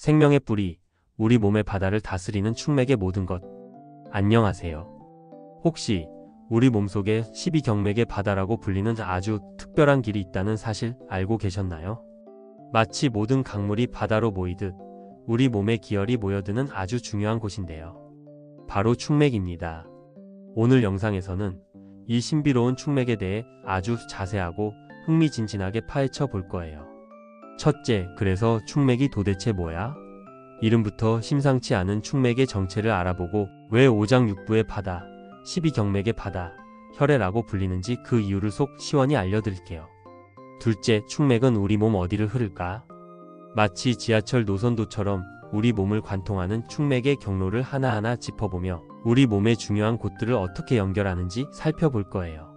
생명의 뿌리, 우리 몸의 바다를 다스리는 충맥의 모든 것. 안녕하세요. 혹시 우리 몸속에 12경맥의 바다라고 불리는 아주 특별한 길이 있다는 사실 알고 계셨나요? 마치 모든 강물이 바다로 모이듯 우리 몸의 기혈이 모여드는 아주 중요한 곳인데요. 바로 충맥입니다. 오늘 영상에서는 이 신비로운 충맥에 대해 아주 자세하고 흥미진진하게 파헤쳐 볼 거예요. 첫째, 그래서 충맥이 도대체 뭐야? 이름부터 심상치 않은 충맥의 정체를 알아보고 왜 오장육부의 바다, 12경맥의 바다, 혈액이라고 불리는지 그 이유를 속 시원히 알려드릴게요. 둘째, 충맥은 우리 몸 어디를 흐를까? 마치 지하철 노선도처럼 우리 몸을 관통하는 충맥의 경로를 하나하나 짚어보며 우리 몸의 중요한 곳들을 어떻게 연결하는지 살펴볼 거예요.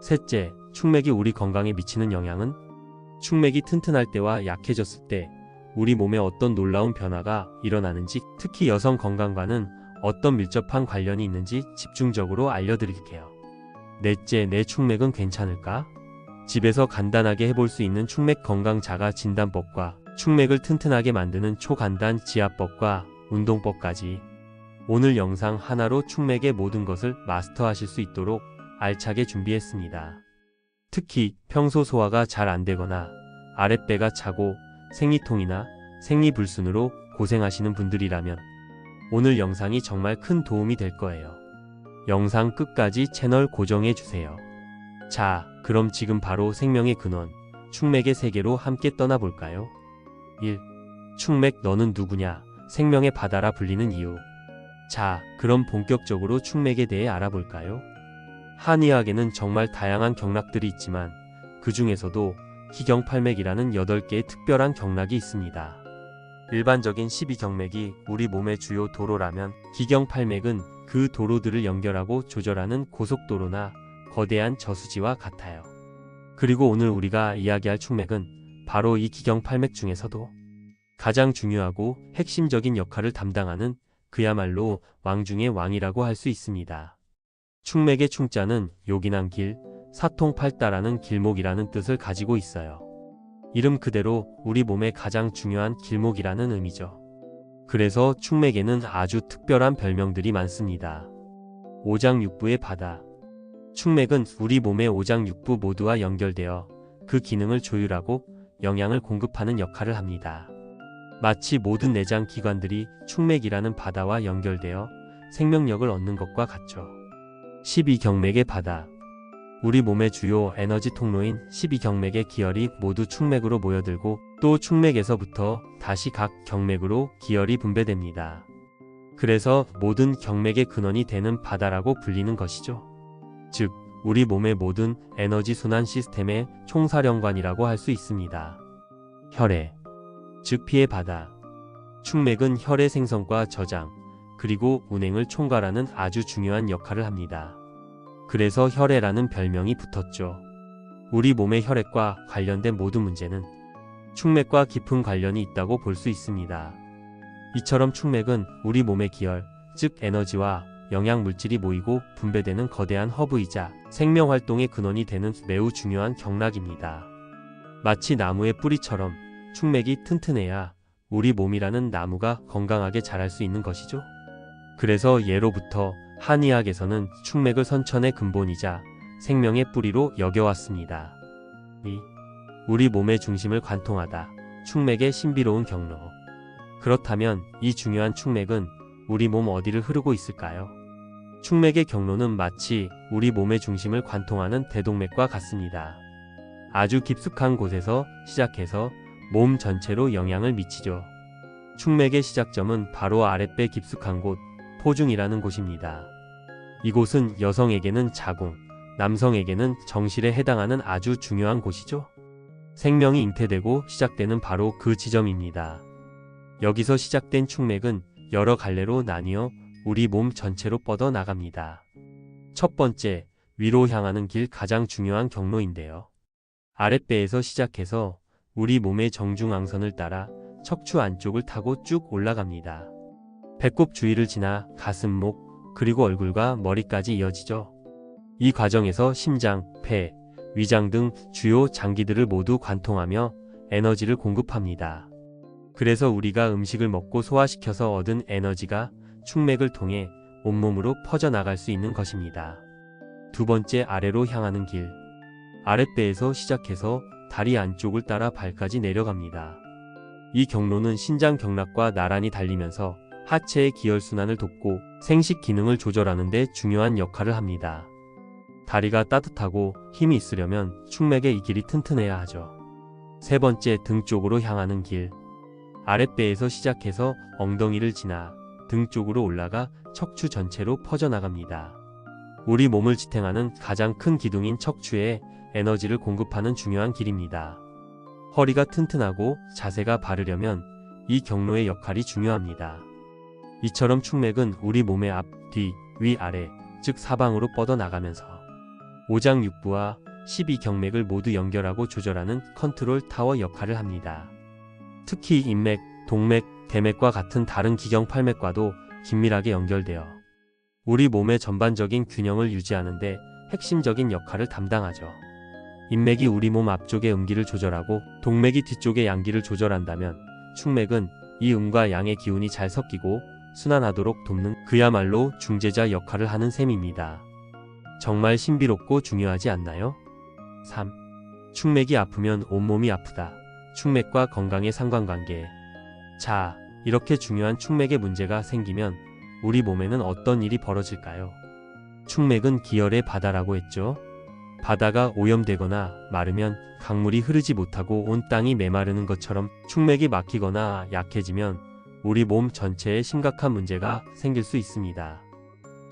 셋째, 충맥이 우리 건강에 미치는 영향은? 충맥이 튼튼할 때와 약해졌을 때 우리 몸에 어떤 놀라운 변화가 일어나는지, 특히 여성 건강과는 어떤 밀접한 관련이 있는지 집중적으로 알려드릴게요. 넷째, 내 충맥은 괜찮을까? 집에서 간단하게 해볼 수 있는 충맥 건강 자가 진단법과 충맥을 튼튼하게 만드는 초간단 지압법과 운동법까지 오늘 영상 하나로 충맥의 모든 것을 마스터하실 수 있도록 알차게 준비했습니다. 특히 평소 소화가 잘 안되거나 아랫배가 차고 생리통이나 생리불순으로 고생하시는 분들이라면 오늘 영상이 정말 큰 도움이 될 거예요. 영상 끝까지 채널 고정해주세요. 자, 그럼 지금 바로 생명의 근원, 충맥의 세계로 함께 떠나볼까요? 1. 충맥, 너는 누구냐? 생명의 바다라 불리는 이유. 자, 그럼 본격적으로 충맥에 대해 알아볼까요? 한의학에는 정말 다양한 경락들이 있지만 그 중에서도 기경팔맥이라는 8개의 특별한 경락이 있습니다. 일반적인 12경맥이 우리 몸의 주요 도로라면 기경팔맥은 그 도로들을 연결하고 조절하는 고속도로나 거대한 저수지와 같아요. 그리고 오늘 우리가 이야기할 충맥은 바로 이 기경팔맥 중에서도 가장 중요하고 핵심적인 역할을 담당하는 그야말로 왕 중의 왕이라고 할 수 있습니다. 충맥의 충자는 요긴한 길, 사통팔다라는 길목이라는 뜻을 가지고 있어요. 이름 그대로 우리 몸의 가장 중요한 길목이라는 의미죠. 그래서 충맥에는 아주 특별한 별명들이 많습니다. 오장육부의 바다. 충맥은 우리 몸의 오장육부 모두와 연결되어 그 기능을 조율하고 영양을 공급하는 역할을 합니다. 마치 모든 내장 기관들이 충맥이라는 바다와 연결되어 생명력을 얻는 것과 같죠. 12경맥의 바다. 우리 몸의 주요 에너지 통로인 12경맥의 기혈이 모두 충맥으로 모여들고 또 충맥에서부터 다시 각 경맥으로 기혈이 분배됩니다. 그래서 모든 경맥의 근원이 되는 바다라고 불리는 것이죠. 즉, 우리 몸의 모든 에너지 순환 시스템의 총사령관이라고 할 수 있습니다. 혈액, 즉 피의 바다. 충맥은 혈의 생성과 저장, 그리고 운행을 총괄하는 아주 중요한 역할을 합니다. 그래서 혈액이라는 별명이 붙었죠. 우리 몸의 혈액과 관련된 모든 문제는 충맥과 깊은 관련이 있다고 볼 수 있습니다. 이처럼 충맥은 우리 몸의 기혈, 즉 에너지와 영양 물질이 모이고 분배되는 거대한 허브이자 생명활동의 근원이 되는 매우 중요한 경락입니다. 마치 나무의 뿌리처럼 충맥이 튼튼해야 우리 몸이라는 나무가 건강하게 자랄 수 있는 것이죠. 그래서 예로부터 한의학에서는 충맥을 선천의 근본이자 생명의 뿌리로 여겨왔습니다. 2. 우리 몸의 중심을 관통하다. 충맥의 신비로운 경로. 그렇다면 이 중요한 충맥은 우리 몸 어디를 흐르고 있을까요? 충맥의 경로는 마치 우리 몸의 중심을 관통하는 대동맥과 같습니다. 아주 깊숙한 곳에서 시작해서 몸 전체로 영향을 미치죠. 충맥의 시작점은 바로 아랫배 깊숙한 곳, 포중이라는 곳입니다. 이곳은 여성에게는 자궁, 남성에게는 정실에 해당하는 아주 중요한 곳이죠. 생명이 잉태되고 시작되는 바로 그 지점입니다. 여기서 시작된 충맥은 여러 갈래로 나뉘어 우리 몸 전체로 뻗어 나갑니다. 첫 번째, 위로 향하는 길, 가장 중요한 경로인데요. 아랫배에서 시작해서 우리 몸의 정중앙선을 따라 척추 안쪽을 타고 쭉 올라갑니다. 배꼽 주위를 지나 가슴, 목, 그리고 얼굴과 머리까지 이어지죠. 이 과정에서 심장, 폐, 위장 등 주요 장기들을 모두 관통하며 에너지를 공급합니다. 그래서 우리가 음식을 먹고 소화시켜서 얻은 에너지가 축맥을 통해 온몸으로 퍼져나갈 수 있는 것입니다. 두 번째, 아래로 향하는 길. 아랫배에서 시작해서 다리 안쪽을 따라 발까지 내려갑니다. 이 경로는 신장 경락과 나란히 달리면서 하체의 기혈순환을 돕고 생식 기능을 조절하는 데 중요한 역할을 합니다. 다리가 따뜻하고 힘이 있으려면 축맥의 이 길이 튼튼해야 하죠. 세 번째, 등 쪽으로 향하는 길. 아랫배에서 시작해서 엉덩이를 지나 등 쪽으로 올라가 척추 전체로 퍼져나갑니다. 우리 몸을 지탱하는 가장 큰 기둥인 척추에 에너지를 공급하는 중요한 길입니다. 허리가 튼튼하고 자세가 바르려면 이 경로의 역할이 중요합니다. 이처럼 축맥은 우리 몸의 앞, 뒤, 위, 아래, 즉 사방으로 뻗어나가면서 오장육부와 12경맥을 모두 연결하고 조절하는 컨트롤 타워 역할을 합니다. 특히 인맥, 동맥, 대맥과 같은 다른 기경팔맥과도 긴밀하게 연결되어 우리 몸의 전반적인 균형을 유지하는 데 핵심적인 역할을 담당하죠. 인맥이 우리 몸 앞쪽의 음기를 조절하고 동맥이 뒤쪽의 양기를 조절한다면 축맥은 이 음과 양의 기운이 잘 섞이고 순환하도록 돕는 그야말로 중재자 역할을 하는 셈입니다. 정말 신비롭고 중요하지 않나요? 3. 축맥이 아프면 온몸이 아프다. 축맥과 건강의 상관관계. 자, 이렇게 중요한 축맥에 문제가 생기면 우리 몸에는 어떤 일이 벌어질까요? 축맥은 기혈의 바다라고 했죠. 바다가 오염되거나 마르면 강물이 흐르지 못하고 온 땅이 메마르는 것처럼 축맥이 막히거나 약해지면 우리 몸 전체에 심각한 문제가 생길 수 있습니다.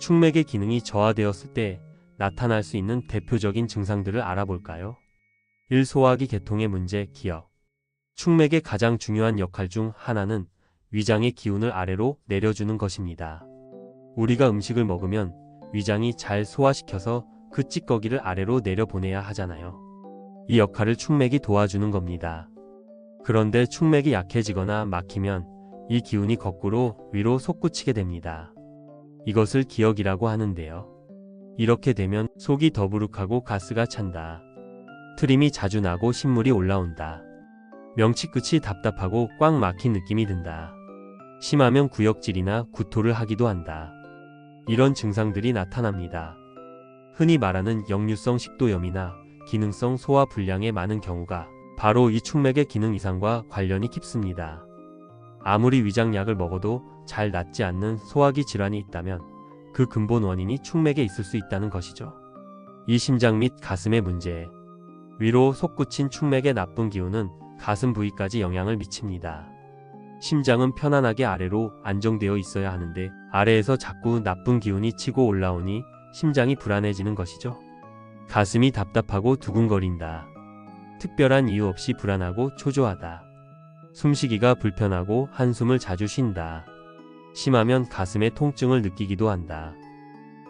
축맥의 기능이 저하되었을 때 나타날 수 있는 대표적인 증상들을 알아볼까요? 1. 소화기 계통의 문제, 기역. 축맥의 가장 중요한 역할 중 하나는 위장의 기운을 아래로 내려주는 것입니다. 우리가 음식을 먹으면 위장이 잘 소화시켜서 그 찌꺼기를 아래로 내려보내야 하잖아요. 이 역할을 축맥이 도와주는 겁니다. 그런데 축맥이 약해지거나 막히면 이 기운이 거꾸로 위로 솟구치게 됩니다. 이것을 기역이라고 하는데요. 이렇게 되면 속이 더부룩하고 가스가 찬다. 트림이 자주 나고 신물이 올라온다. 명치 끝이 답답하고 꽉 막힌 느낌이 든다. 심하면 구역질이나 구토를 하기도 한다. 이런 증상들이 나타납니다. 흔히 말하는 역류성 식도염이나 기능성 소화 불량의 많은 경우가 바로 이 축맥의 기능 이상과 관련이 깊습니다. 아무리 위장약을 먹어도 잘 낫지 않는 소화기 질환이 있다면 그 근본 원인이 축맥에 있을 수 있다는 것이죠. 이 심장 및 가슴의 문제. 위로 솟구친 축맥의 나쁜 기운은 가슴 부위까지 영향을 미칩니다. 심장은 편안하게 아래로 안정되어 있어야 하는데 아래에서 자꾸 나쁜 기운이 치고 올라오니 심장이 불안해지는 것이죠. 가슴이 답답하고 두근거린다. 특별한 이유 없이 불안하고 초조하다. 숨쉬기가 불편하고 한숨을 자주 쉰다. 심하면 가슴에 통증을 느끼기도 한다.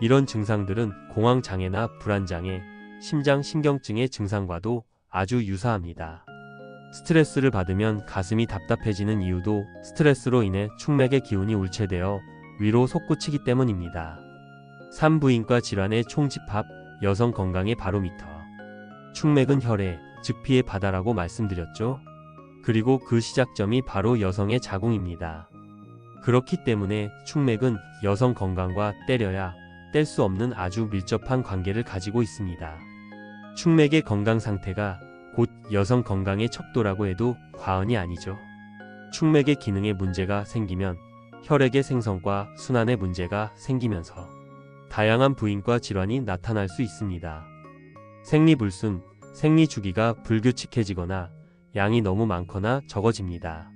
이런 증상들은 공황장애나 불안장애, 심장신경증의 증상과도 아주 유사합니다. 스트레스를 받으면 가슴이 답답해지는 이유도 스트레스로 인해 축맥의 기운이 울체되어 위로 솟구치기 때문입니다. 산부인과 질환의 총집합, 여성 건강의 바로미터. 축맥은 혈액, 즉 피의 바다라고 말씀드렸죠. 그리고 그 시작점이 바로 여성의 자궁입니다. 그렇기 때문에 축맥은 여성 건강과 때려야 뗄 수 없는 아주 밀접한 관계를 가지고 있습니다. 축맥의 건강 상태가 곧 여성 건강의 척도라고 해도 과언이 아니죠. 축맥의 기능에 문제가 생기면 혈액의 생성과 순환에 문제가 생기면서 다양한 부인과 질환이 나타날 수 있습니다. 생리불순, 생리주기가 불규칙해지거나 양이 너무 많거나 적어집니다.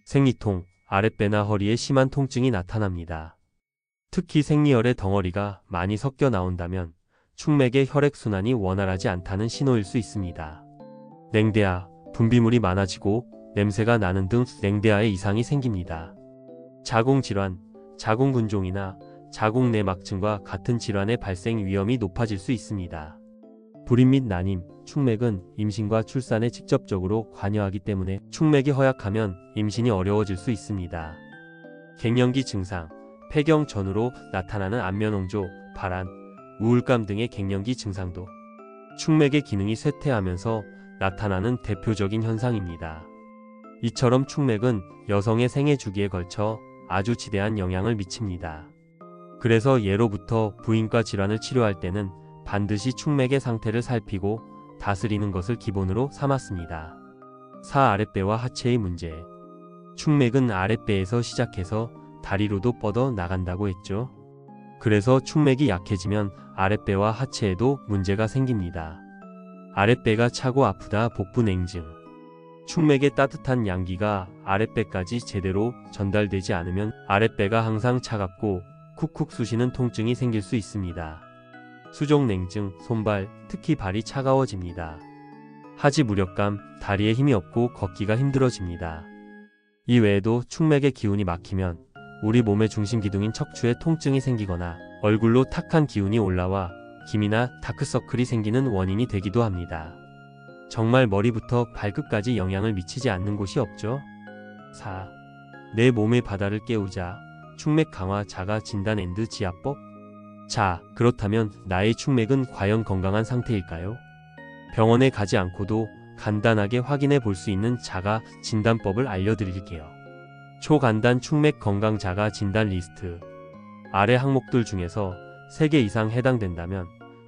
생리통, 아랫배나 허리에 심한 통증이 나타납니다. 특히 생리혈의 덩어리가 많이 섞여 나온다면 축맥의 혈액순환이 원활하지 않다는 신호일 수 있습니다. 냉대화, 분비물이 많아지고 냄새가 나는 등 냉대화에 이상이 생깁니다. 자궁질환, 자궁근종이나 자궁내막증과 같은 질환의 발생 위험이 높아질 수 있습니다. 불임 및 난임, 축맥은 임신과 출산에 직접적으로 관여하기 때문에 축맥이 허약하면 임신이 어려워질 수 있습니다. 갱년기 증상, 폐경 전후로 나타나는 안면홍조, 발한, 우울감 등의 갱년기 증상도 축맥의 기능이 쇠퇴하면서 나타나는 대표적인 현상입니다. 이처럼 축맥은 여성의 생애 주기에 걸쳐 아주 지대한 영향을 미칩니다. 그래서 예로부터 부인과 질환을 치료할 때는 반드시 축맥의 상태를 살피고 다스리는 것을 기본으로 삼았습니다. 아랫배와 하체의 문제. 축맥은 아랫배에서 시작해서 다리로도 뻗어 나간다고 했죠. 그래서 축맥이 약해지면 아랫배와 하체에도 문제가 생깁니다. 아랫배가 차고 아프다, 복부 냉증. 축맥의 따뜻한 양기가 아랫배까지 제대로 전달되지 않으면 아랫배가 항상 차갑고 쿡쿡 쑤시는 통증이 생길 수 있습니다. 수족 냉증, 손발, 특히 발이 차가워집니다. 하지 무력감, 다리에 힘이 없고 걷기가 힘들어집니다. 이 외에도 축맥의 기운이 막히면 우리 몸의 중심 기둥인 척추에 통증이 생기거나 얼굴로 탁한 기운이 올라와 기미나 다크서클이 생기는 원인이 되기도 합니다. 정말 머리부터 발끝까지 영향을 미치지 않는 곳이 없죠. 4. 내 몸의 바다를 깨우자. 축맥 강화 자가 진단 앤드 지압법. 자, 그렇다면 나의 축맥은 과연 건강한 상태일까요? 병원에 가지 않고도 간단하게 확인해 볼 수 있는 자가 진단법을 알려드릴게요. 초간단 축맥 건강 자가 진단 리스트. 아래 항목들 중에서 3개 이상 해당된다면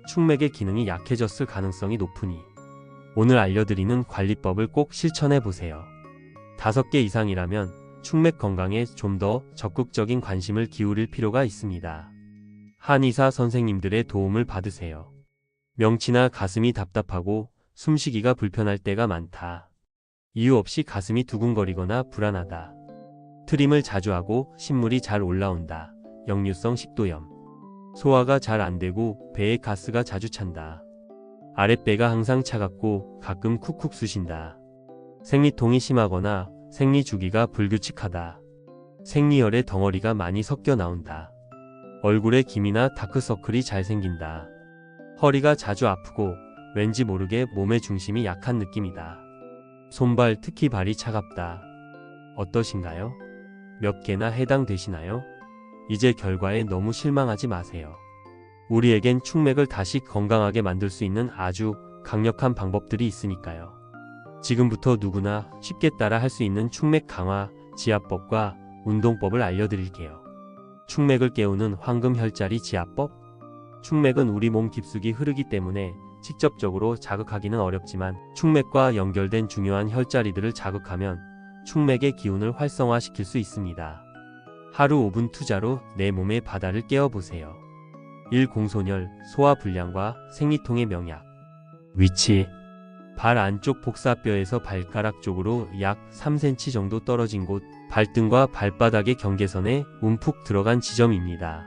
축맥의 기능이 약해졌을 가능성이 높으니 오늘 알려드리는 관리법을 꼭 실천해 보세요. 5개 이상이라면 축맥 건강에 좀 더 적극적인 관심을 기울일 필요가 있습니다. 한의사 선생님들의 도움을 받으세요. 명치나 가슴이 답답하고 숨쉬기가 불편할 때가 많다. 이유 없이 가슴이 두근거리거나 불안하다. 트림을 자주 하고 신물이 잘 올라온다. 역류성 식도염. 소화가 잘 안되고 배에 가스가 자주 찬다. 아랫배가 항상 차갑고 가끔 쿡쿡 쑤신다. 생리통이 심하거나 생리주기가 불규칙하다. 생리혈의 덩어리가 많이 섞여 나온다. 얼굴에 기미나 다크서클이 잘 생긴다. 허리가 자주 아프고 왠지 모르게 몸의 중심이 약한 느낌이다. 손발, 특히 발이 차갑다. 어떠신가요? 몇 개나 해당되시나요? 이제 결과에 너무 실망하지 마세요. 우리에겐 축맥을 다시 건강하게 만들 수 있는 아주 강력한 방법들이 있으니까요. 지금부터 누구나 쉽게 따라 할 수 있는 축맥 강화 지압법과 운동법을 알려드릴게요. 축맥을 깨우는 황금 혈자리 지압법. 축맥은 우리 몸 깊숙이 흐르기 때문에 직접적으로 자극하기는 어렵지만 축맥과 연결된 중요한 혈자리들을 자극하면 축맥의 기운을 활성화시킬 수 있습니다. 하루 5분 투자로 내 몸의 바다를 깨워보세요. 1. 공손혈, 소화불량과 생리통의 명약. 위치. 발 안쪽 복사뼈에서 발가락 쪽으로 약 3cm 정도 떨어진 곳, 발등과 발바닥의 경계선에 움푹 들어간 지점입니다.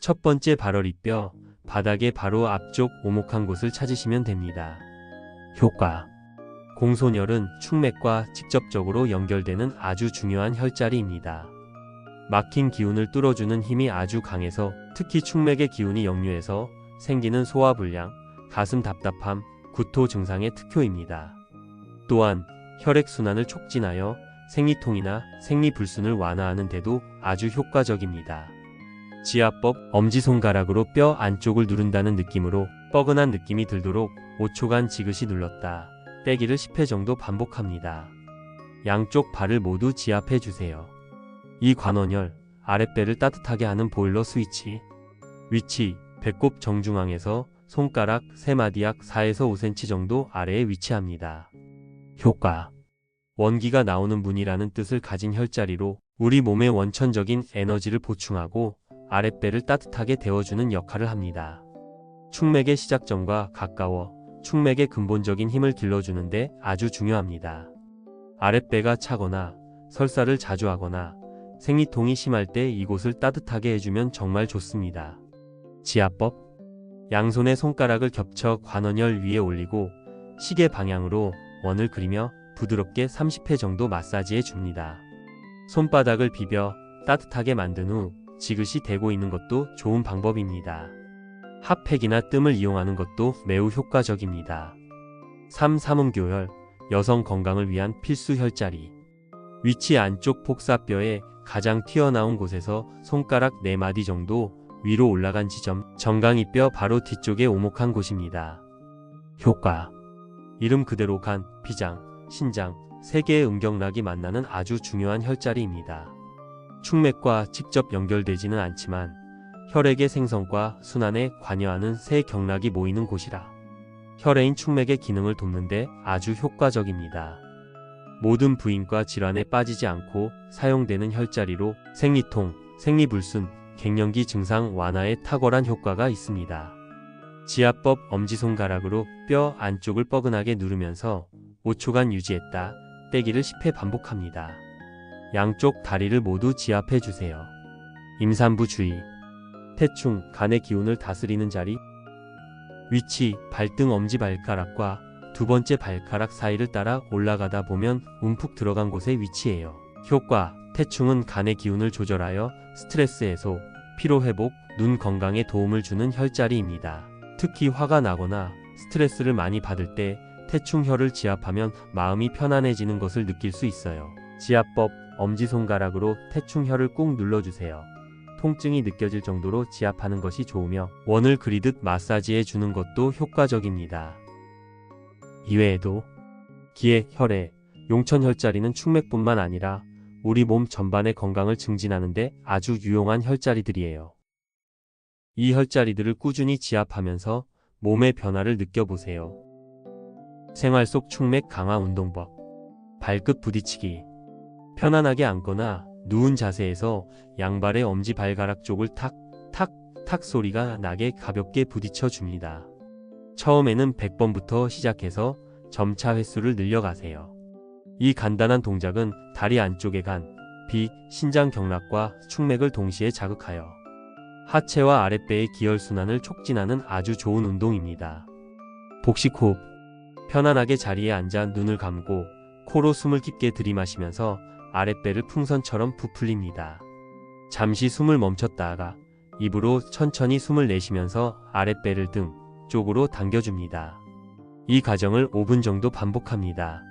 첫 번째 발허리뼈, 바닥의 바로 앞쪽 오목한 곳을 찾으시면 됩니다. 효과. 공손혈은 축맥과 직접적으로 연결되는 아주 중요한 혈자리입니다. 막힌 기운을 뚫어주는 힘이 아주 강해서 특히 축맥의 기운이 역류해서 생기는 소화불량, 가슴 답답함, 구토 증상의 특효입니다. 또한 혈액순환을 촉진하여 생리통이나 생리불순을 완화하는 데도 아주 효과적입니다. 지압법. 엄지손가락으로 뼈 안쪽을 누른다는 느낌으로 뻐근한 느낌이 들도록 5초간 지그시 눌렀다 떼기를 10회 정도 반복합니다. 양쪽 발을 모두 지압해 주세요. 2. 관원혈, 아랫배를 따뜻하게 하는 보일러 스위치. 위치. 배꼽 정중앙에서 손가락 3마디 약 4에서 5cm 정도 아래에 위치합니다. 효과. 원기가 나오는 문이라는 뜻을 가진 혈자리로 우리 몸의 원천적인 에너지를 보충하고 아랫배를 따뜻하게 데워주는 역할을 합니다. 축맥의 시작점과 가까워 축맥의 근본적인 힘을 길러주는데 아주 중요합니다. 아랫배가 차거나 설사를 자주 하거나 생리통이 심할 때 이곳을 따뜻하게 해주면 정말 좋습니다. 지압법. 양손의 손가락을 겹쳐 관원혈 위에 올리고 시계 방향으로 원을 그리며 부드럽게 30회 정도 마사지해 줍니다. 손바닥을 비벼 따뜻하게 만든 후 지그시 대고 있는 것도 좋은 방법입니다. 핫팩이나 뜸을 이용하는 것도 매우 효과적입니다. 3. 삼음교혈, 여성 건강을 위한 필수 혈자리. 위치. 안쪽 복사뼈의 가장 튀어나온 곳에서 손가락 4마디 정도 위로 올라간 지점, 정강이뼈 바로 뒤쪽에 오목한 곳입니다. 효과. 이름 그대로 간, 비장, 신장, 세 개의 음경락이 만나는 아주 중요한 혈자리입니다. 축맥과 직접 연결되지는 않지만 혈액의 생성과 순환에 관여하는 세 경락이 모이는 곳이라 혈회인 축맥의 기능을 돕는데 아주 효과적입니다. 모든 부인과 질환에 빠지지 않고 사용되는 혈자리로 생리통, 생리불순, 갱년기 증상 완화에 탁월한 효과가 있습니다. 지압법 엄지손가락으로 뼈 안쪽을 뻐근하게 누르면서 5초간 유지했다 떼기를 10회 반복합니다. 양쪽 다리를 모두 지압해 주세요. 임산부 주의. 태충, 간의 기운을 다스리는 자리. 위치, 발등 엄지발가락과 두 번째 발가락 사이를 따라 올라가다 보면 움푹 들어간 곳에 위치해요. 효과, 태충은 간의 기운을 조절하여 스트레스 해소, 피로 회복, 눈 건강에 도움을 주는 혈자리입니다. 특히 화가 나거나 스트레스를 많이 받을 때 태충혈을 지압하면 마음이 편안해지는 것을 느낄 수 있어요. 지압법, 엄지손가락으로 태충혈을 꾹 눌러주세요. 통증이 느껴질 정도로 지압하는 것이 좋으며 원을 그리듯 마사지해 주는 것도 효과적입니다. 이외에도 기의 혈액, 용천혈자리는 축맥뿐만 아니라 우리 몸 전반의 건강을 증진하는 데 아주 유용한 혈자리들이에요. 이 혈자리들을 꾸준히 지압하면서 몸의 변화를 느껴보세요. 생활 속 축맥 강화 운동법. 발끝 부딪히기. 편안하게 앉거나 누운 자세에서 양발의 엄지발가락 쪽을 탁, 탁, 탁 소리가 나게 가볍게 부딪혀 줍니다. 처음에는 100번부터 시작해서 점차 횟수를 늘려가세요. 이 간단한 동작은 다리 안쪽의 간, 비, 신장 경락과 축맥을 동시에 자극하여 하체와 아랫배의 기혈순환을 촉진하는 아주 좋은 운동입니다. 복식호흡. 편안하게 자리에 앉아 눈을 감고 코로 숨을 깊게 들이마시면서 아랫배를 풍선처럼 부풀립니다. 잠시 숨을 멈췄다가 입으로 천천히 숨을 내쉬면서 아랫배를 등 쪽으로 당겨줍니다. 이 과정을 5분 정도 반복합니다.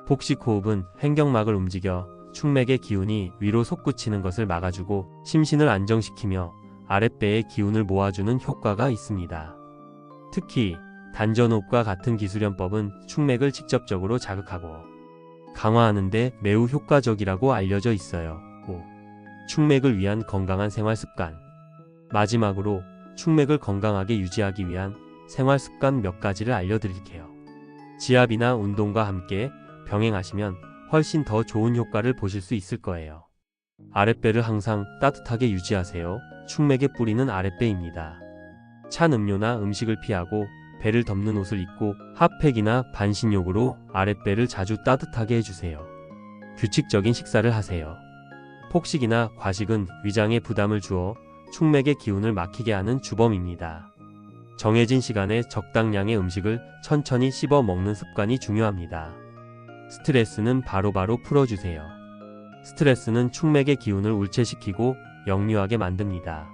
복식호흡은 횡격막을 움직여 축맥의 기운이 위로 솟구치는 것을 막아주고 심신을 안정시키며 아랫배의 기운을 모아주는 효과가 있습니다. 특히 단전호흡과 같은 기술연법은 축맥을 직접적으로 자극하고 강화하는 데 매우 효과적이라고 알려져 있어요. 5. 축맥을 위한 건강한 생활 습관. 마지막으로 축맥을 건강하게 유지하기 위한 생활 습관 몇 가지를 알려드릴게요. 지압이나 운동과 함께 병행하시면 훨씬 더 좋은 효과를 보실 수 있을 거예요. 아랫배를 항상 따뜻하게 유지하세요. 축맥의 뿌리는 아랫배입니다. 찬 음료나 음식을 피하고 배를 덮는 옷을 입고 핫팩이나 반신욕으로 아랫배를 자주 따뜻하게 해주세요. 규칙적인 식사를 하세요. 폭식이나 과식은 위장에 부담을 주어 축맥의 기운을 막히게 하는 주범입니다. 정해진 시간에 적당량의 음식을 천천히 씹어 먹는 습관이 중요합니다. 스트레스는 바로바로 풀어주세요. 스트레스는 축맥의 기운을 울체시키고 역류하게 만듭니다.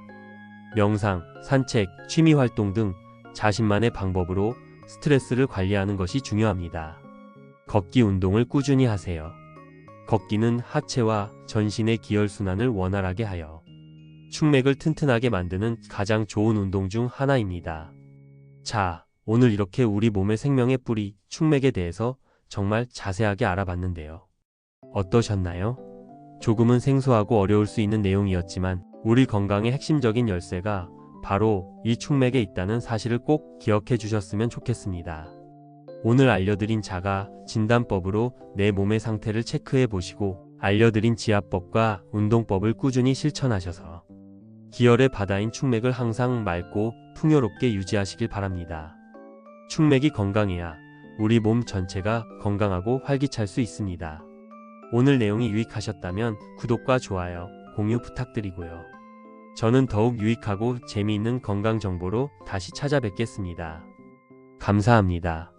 명상, 산책, 취미활동 등 자신만의 방법으로 스트레스를 관리하는 것이 중요합니다. 걷기 운동을 꾸준히 하세요. 걷기는 하체와 전신의 기혈순환을 원활하게 하여 축맥을 튼튼하게 만드는 가장 좋은 운동 중 하나입니다. 자, 오늘 이렇게 우리 몸의 생명의 뿌리, 축맥에 대해서 정말 자세하게 알아봤는데요. 어떠셨나요? 조금은 생소하고 어려울 수 있는 내용이었지만 우리 건강의 핵심적인 열쇠가 바로 이 축맥에 있다는 사실을 꼭 기억해 주셨으면 좋겠습니다. 오늘 알려드린 자가 진단법으로 내 몸의 상태를 체크해 보시고 알려드린 지압법과 운동법을 꾸준히 실천하셔서 기혈의 바다인 축맥을 항상 맑고 풍요롭게 유지하시길 바랍니다. 축맥이 건강해야 우리 몸 전체가 건강하고 활기찰 수 있습니다. 오늘 내용이 유익하셨다면 구독과 좋아요, 공유 부탁드리고요. 저는 더욱 유익하고 재미있는 건강 정보로 다시 찾아뵙겠습니다. 감사합니다.